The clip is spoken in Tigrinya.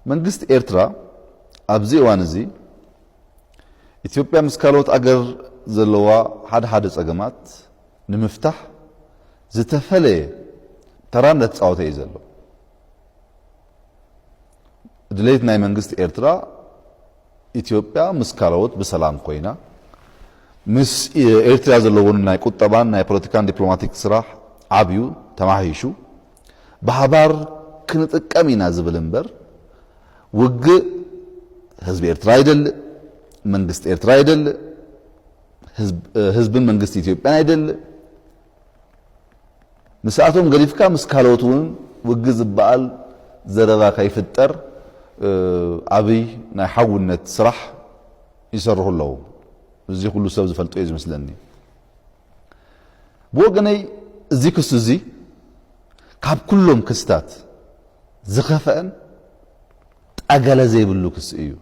መንግስት ኤርትራ ኣብዚ ዋንዚ ኢትዮጵያ ምስ ካልኦት አገር ዘለዋ ሓደ ፀገማት ንምፍታሕ ዝተፈለየ ተራነት ጻውተ እዩ ዘሎ ድሌት ናይ መንግስት ኤርትራ ኢትዮጵያ ምስ ካልኦት በሰላም ኮይና ምስ ኤርትራ ዘለውን ናይ ቁጠባን ናይ ፖለቲካን ዲፕሎማቲክ ስራሕ ዓብዩ ተማሂሹ በሃባር ክንጥቀም ኢና ዝብል እምበር ውግእ ህዝብ ኤርትራ አይደል መንግስት ኤርትራ አይደል ህዝብን መንግስት ኢትዮጵያ አይደል مساعتهم قريفكا مسكالوتون وجز بقال زربا كيفتر أبي نحاول نتسرح يسره الله زي كله سبز فلتو إيز مثلني بوجني زي كسوزي كاب كلهم كستات زخفان أجل زي بلوكس إيو